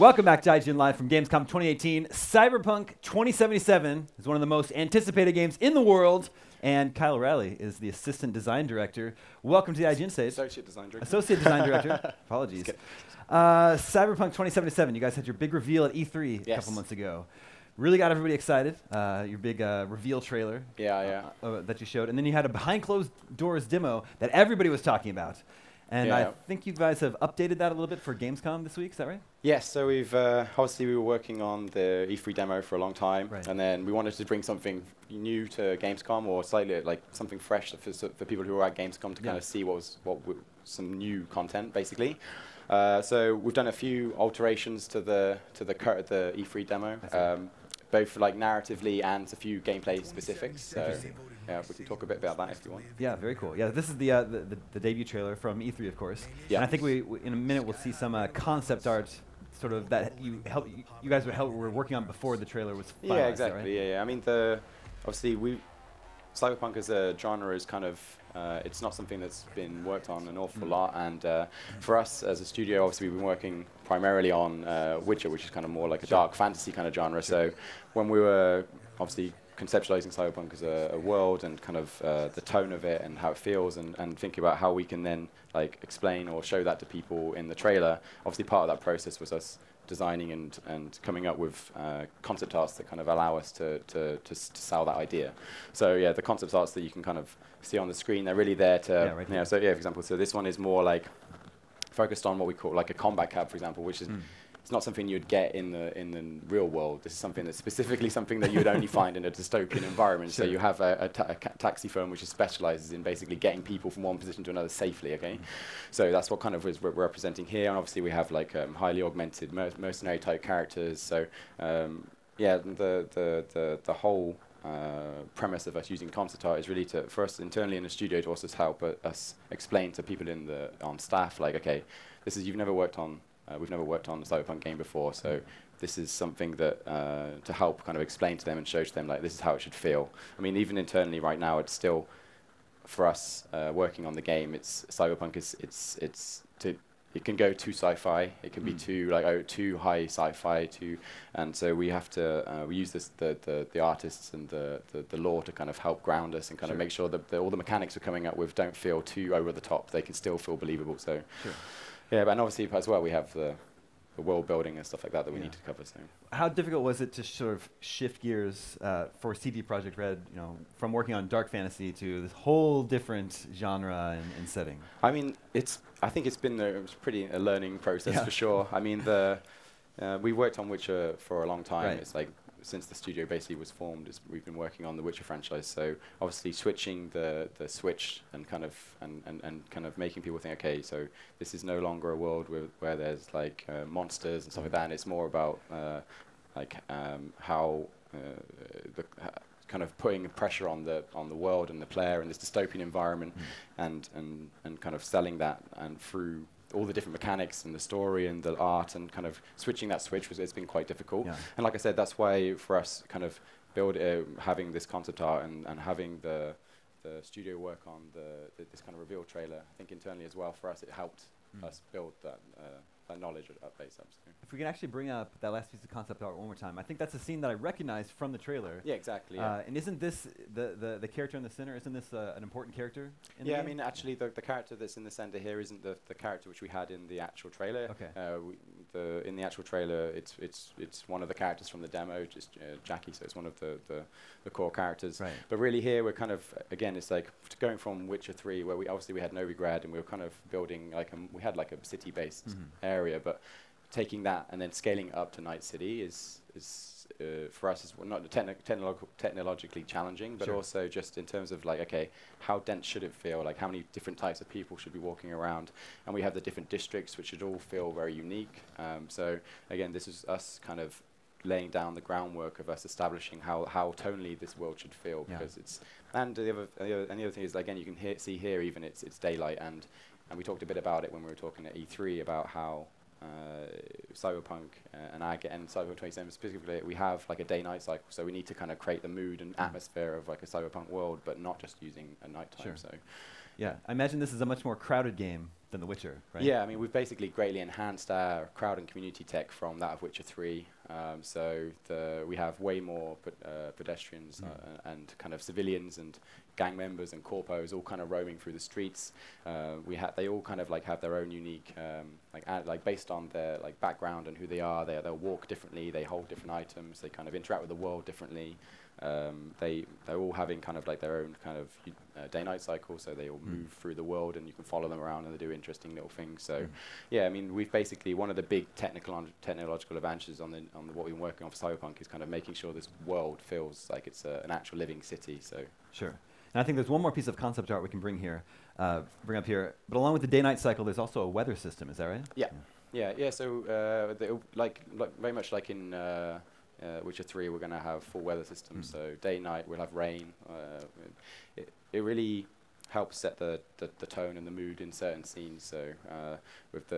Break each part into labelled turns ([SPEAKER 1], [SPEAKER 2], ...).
[SPEAKER 1] Welcome back to IGN Live from Gamescom 2018. Cyberpunk 2077 is one of the most anticipated games in the world, and Kyle Rowley is the assistant design director. Welcome to the IGN stage.
[SPEAKER 2] Associate design director.
[SPEAKER 1] Associate design director. Apologies. Cyberpunk 2077, you guys had your big reveal at E3 a couple months ago. Really got everybody excited. Your big reveal trailer that you showed. And then you had a behind closed doors demo that everybody was talking about. And I think you guys have updated that a little bit for Gamescom this week, is that right?
[SPEAKER 2] Yes, so we've obviously we were working on the E3 demo for a long time, and then we wanted to bring something new to Gamescom, or slightly like something fresh for people who are at Gamescom to kind of see some new content, basically. So we've done a few alterations to the E3 demo, both like narratively and a few gameplay specifics. So yeah, we can talk a bit about that if you want.
[SPEAKER 1] Yeah, very cool. Yeah, this is the debut trailer from E3, of course. Yeah. And I think we in a minute we'll see some concept art, sort of that you guys were working on before the trailer was finalized.
[SPEAKER 2] Yeah, exactly.
[SPEAKER 1] Right?
[SPEAKER 2] Yeah. I mean, obviously Cyberpunk as a genre is kind of it's not something that's been worked on an awful lot, and for us as a studio, obviously we've been working primarily on Witcher, which is kind of more like a dark fantasy kind of genre. So when we were obviously conceptualizing Cyberpunk as a world and kind of the tone of it and how it feels, and thinking about how we can then like explain or show that to people in the trailer, obviously part of that process was us designing and coming up with concept arts that kind of allow us to sell that idea. So yeah, the concept arts that you can kind of see on the screen, they're really there to, so yeah, for example, so this one is more like focused on what we call like a combat cab, for example, which is it's not something you'd get in the real world. This is something that's specifically something that you would only find in a dystopian environment. So you have a taxi firm which specializes in basically getting people from one position to another safely. Okay, so that's what kind of we're representing here. And obviously we have like highly augmented mercenary type characters. So yeah, the whole premise of us using concept art is really for us internally in the studio to also help us explain to people on staff, like, okay, you've never worked on. We've never worked on a Cyberpunk game before, so this is something that to help kind of explain to them and show to them, like, this is how it should feel. I mean, even internally right now, it's still for us working on the game. Cyberpunk it can go too sci-fi. It can be too high sci-fi and so we have to we use the artists and the lore to kind of help ground us and kind of make sure that all the mechanics we're coming up with don't feel too over the top. They can still feel believable. So. Yeah, and obviously as well we have the world building and stuff like that we need to cover. So,
[SPEAKER 1] how difficult was it to sort of shift gears for CD Projekt Red, from working on dark fantasy to this whole different genre and setting? I mean,
[SPEAKER 2] I think it's been it was pretty a learning process for sure. I mean, we worked on Witcher for a long time. It's like since the studio basically was formed, we've been working on the Witcher franchise. So obviously switching the switch and kind of making people think, okay, so this is no longer a world where there's like monsters and stuff like that. And it's more about how kind of putting pressure on the world and the player in this dystopian environment, and kind of selling that and through all the different mechanics and the story and the art, and kind of switching that switch it's been quite difficult. And like I said, that's why for us kind of having this concept art and having the studio work on this kind of reveal trailer, I think internally as well for us it helped us build that knowledge at base up. So.
[SPEAKER 1] If we can actually bring up that last piece of concept art one more time, I think that's a scene that I recognized from the trailer.
[SPEAKER 2] Yeah, exactly. Yeah.
[SPEAKER 1] And isn't this the character in the center? Isn't this an important character? In the game?
[SPEAKER 2] I mean, actually, the character that's in the center here isn't the character which we had in the actual trailer. Okay. In the actual trailer, it's one of the characters from the demo, just Jackie. So it's one of the core characters. Right. But really here we're kind of again, it's like going from Witcher 3, where we had Novigrad, and we were kind of building we had like a city-based area, but taking that and then scaling it up to Night City is for us is not technologically challenging, but also just in terms of like, okay, how dense should it feel? Like how many different types of people should be walking around? And we have the different districts, which should all feel very unique. So again, this is us kind of laying down the groundwork of us establishing how tonally this world should feel, because and the other thing is, again, you can see here even it's daylight, and we talked a bit about it when we were talking at E3 about how Cyberpunk and Cyberpunk 27 specifically, we have like a day-night cycle, so we need to kind of create the mood and atmosphere of like a cyberpunk world, but not just using a nighttime. So
[SPEAKER 1] Yeah, I imagine this is a much more crowded game than The Witcher, right?
[SPEAKER 2] Yeah, I mean, we've basically greatly enhanced our crowd and community tech from that of Witcher 3. So we have way more pedestrians and kind of civilians and gang members and corpos all kind of roaming through the streets. They all kind of like have their own unique, like based on their like background and who they are. They'll walk differently. They hold different items. They kind of interact with the world differently. They're all having kind of like their own kind of day-night cycle, so they all move through the world, and you can follow them around, and they do interesting little things. So, yeah, I mean, we've basically one of the big technological advantages on what we've been working on for Cyberpunk is kind of making sure this world feels like it's an actual living city. So
[SPEAKER 1] sure. And I think there's one more piece of concept art we can bring up here. But along with the day-night cycle, there's also a weather system. Is that right?
[SPEAKER 2] Yeah. So like very much like in Witcher 3, we're going to have full weather systems. So day, night, we'll have rain. It really helps set the tone and the mood in certain scenes. So with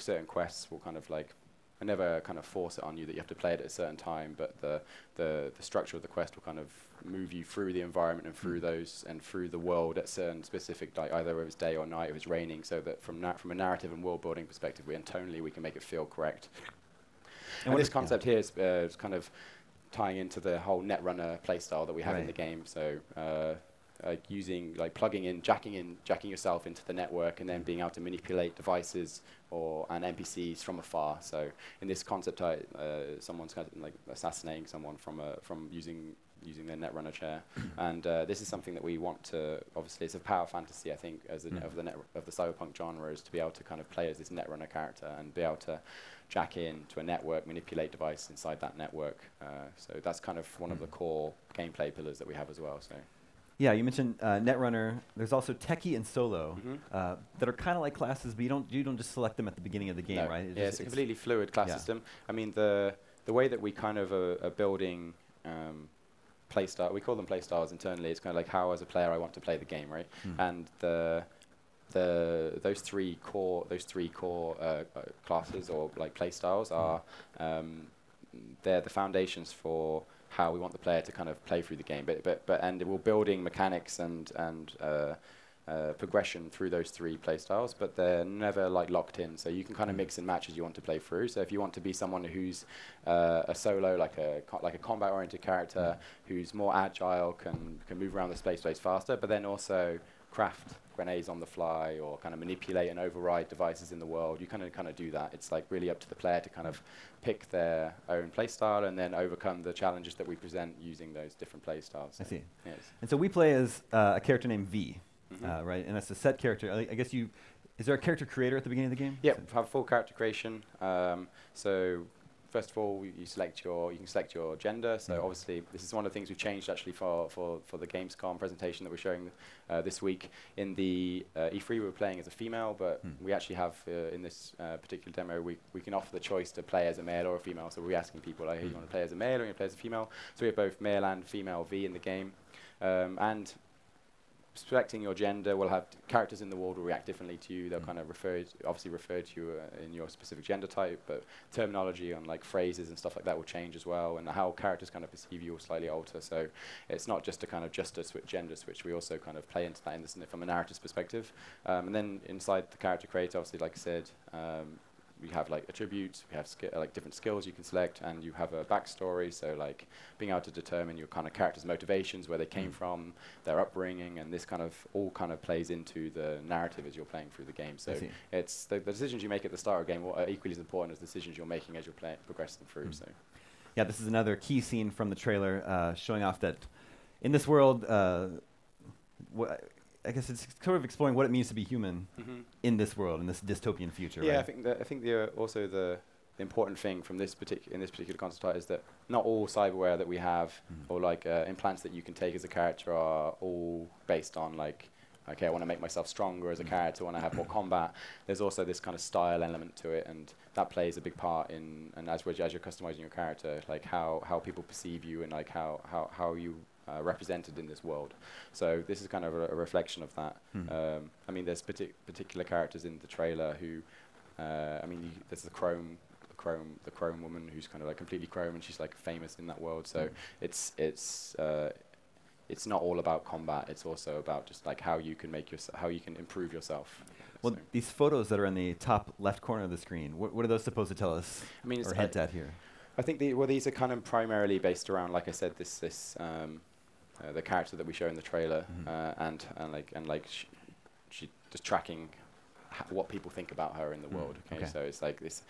[SPEAKER 2] certain quests, we'll kind of like, I never kind of force it on you that you have to play it at a certain time, but the structure of the quest will kind of move you through the environment and through those and through the world at certain specific, like either if it's day or night, if it's raining, so that from a narrative and world building perspective, and tonally we can make it feel correct. And this concept here is kind of tying into the whole Netrunner playstyle that we have in the game. So jacking yourself into the network, and then being able to manipulate devices and NPCs from afar. So in this concept, someone's kind of like assassinating someone from using their Netrunner chair, and this is something that we want to. Obviously, it's a power fantasy. I think of the cyberpunk genre is to be able to kind of play as this Netrunner character and be able to jack in to a network, manipulate device inside that network. So that's kind of one of the core gameplay pillars that we have as well. So.
[SPEAKER 1] Yeah, you mentioned Netrunner. There's also Techie and Solo that are kind of like classes, but you don't just select them at the beginning of the game, right?
[SPEAKER 2] It's a completely fluid class system. I mean, the way that we kind of are building playstyle, we call them playstyles internally. It's kind of like how, as a player, I want to play the game, right? And those three core classes or like playstyles are they're the foundations for how we want the player to kind of play through the game, and we're building mechanics and progression through those three playstyles, but they're never like locked in. So you can kind of mix and match as you want to play through. So if you want to be someone who's a solo, like a combat-oriented character, who's more agile, can move around the space faster, but then also craft grenades on the fly or kind of manipulate and override devices in the world, you kind of do that. It's like really up to the player to kind of pick their own play style and then overcome the challenges that we present using those different play styles.
[SPEAKER 1] I see.
[SPEAKER 2] Yes.
[SPEAKER 1] And so we play as a character named V, right? And that's a set character. I guess is there a character creator at the beginning of the game?
[SPEAKER 2] Yeah, have full character creation. So first of all, you can select your gender. So obviously, this is one of the things we've changed actually for the Gamescom presentation that we're showing this week. In the E3, we were playing as a female, but we actually have in this particular demo, we can offer the choice to play as a male or a female. So we're asking people, like, hey, you want to play as a male or you want to play as a female? So we have both male and female V in the game, and selecting your gender will have characters in the world will react differently to you. They'll kind of refer to you in your specific gender type, but terminology on like phrases and stuff like that will change as well, and how characters kind of perceive you will slightly alter. So it's not just a gender switch. We also kind of play into that from a narrative perspective. And then inside the character creator, obviously, like I said, we have like attributes, we have like different skills you can select, and you have a backstory. So like being able to determine your kind of character's motivations, where they came from, their upbringing, and this kind of all kind of plays into the narrative as you're playing through the game. So it's the decisions you make at the start of the game are equally as important as decisions you're making as you're progressing through. So
[SPEAKER 1] yeah, this is another key scene from the trailer showing off that in this world, I guess it's sort of exploring what it means to be human in this world, in this dystopian future.
[SPEAKER 2] Yeah,
[SPEAKER 1] right?
[SPEAKER 2] I think also the important thing from this particular concept art is that not all cyberware that we have or like implants that you can take as a character are all based on like, okay, I want to make myself stronger as a character, I want to have more combat. There's also this kind of style element to it, and that plays a big part in, and as you're customizing your character, like how people perceive you and like how you represented in this world. So this is kind of a reflection of that. I mean, there's particular characters in the trailer who, there's the chrome woman who's kind of like completely chrome, and she's like famous in that world. So it's it's not all about combat. It's also about just like how you can how you can improve yourself.
[SPEAKER 1] Well, these photos that are in the top left corner of the screen, what are those supposed to tell us?
[SPEAKER 2] I mean,
[SPEAKER 1] or hint at here?
[SPEAKER 2] I think these are kind of primarily based around, like I said, the character that we show in the trailer, and she just tracking what people think about her in the world. Okay, so it's like this.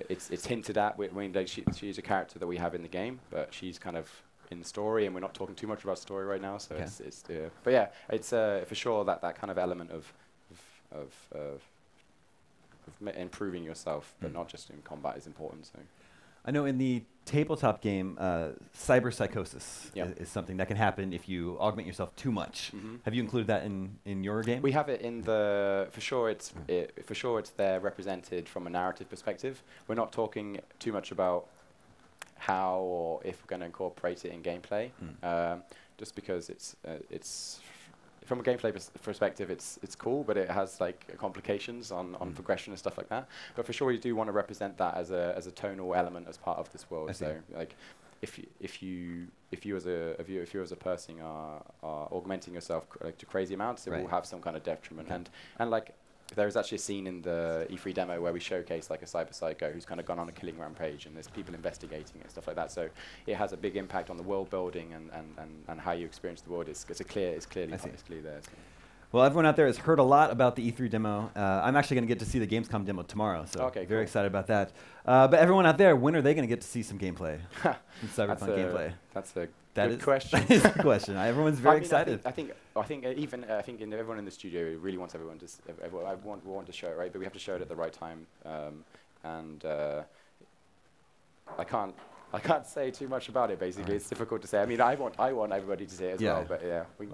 [SPEAKER 2] It's hinted at. Like she's a character that we have in the game, but she's kind of in the story, and we're not talking too much about story right now. So but yeah, it's for sure that kind of element of improving yourself, but not just in combat, is important. So.
[SPEAKER 1] I know in the tabletop game, cyberpsychosis is something that can happen if you augment yourself too much. Have you included that in your game?
[SPEAKER 2] We have it in the for sure. It's there represented from a narrative perspective. We're not talking too much about how or if we're going to incorporate it in gameplay, just because it's from a gameplay perspective, it's cool, but it has like complications on progression and stuff like that. But for sure, we do want to represent that as a tonal element as part of this world. So like, if you as a person are augmenting yourself to crazy amounts, it will have some kind of detriment. And like, there is actually a scene in the E3 demo where we showcase like a cyber psycho who's kind of gone on a killing rampage, and there's people investigating it and stuff like that. So it has a big impact on the world building and how you experience the world. It's clearly there. So.
[SPEAKER 1] Well, everyone out there has heard a lot about the E3 demo. I'm actually going to get to see the Gamescom demo tomorrow, so very excited about that. But everyone out there, when are they going to get to see some gameplay? Some Cyberpunk gameplay?
[SPEAKER 2] That's a good question.
[SPEAKER 1] That is a good question. Everyone's very excited.
[SPEAKER 2] I think everyone in the studio really wants everyone to. We want to show it, right? But we have to show it at the right time. I can't say too much about it. Basically, it's difficult to say. I mean, I want everybody to see it as well. But yeah, we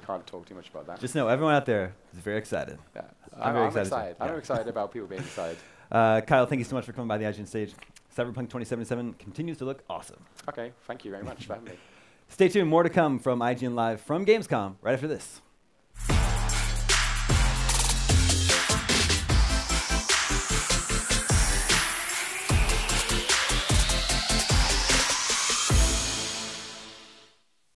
[SPEAKER 2] can't talk too much about that.
[SPEAKER 1] Just know everyone out there is very excited.
[SPEAKER 2] Yeah. I'm excited. I'm excited about people being excited.
[SPEAKER 1] Kyle, thank you so much for coming by the IGN stage. Cyberpunk 2077 continues to look awesome.
[SPEAKER 2] Okay, thank you very much for having me.
[SPEAKER 1] Stay tuned, more to come from IGN Live from Gamescom right after this.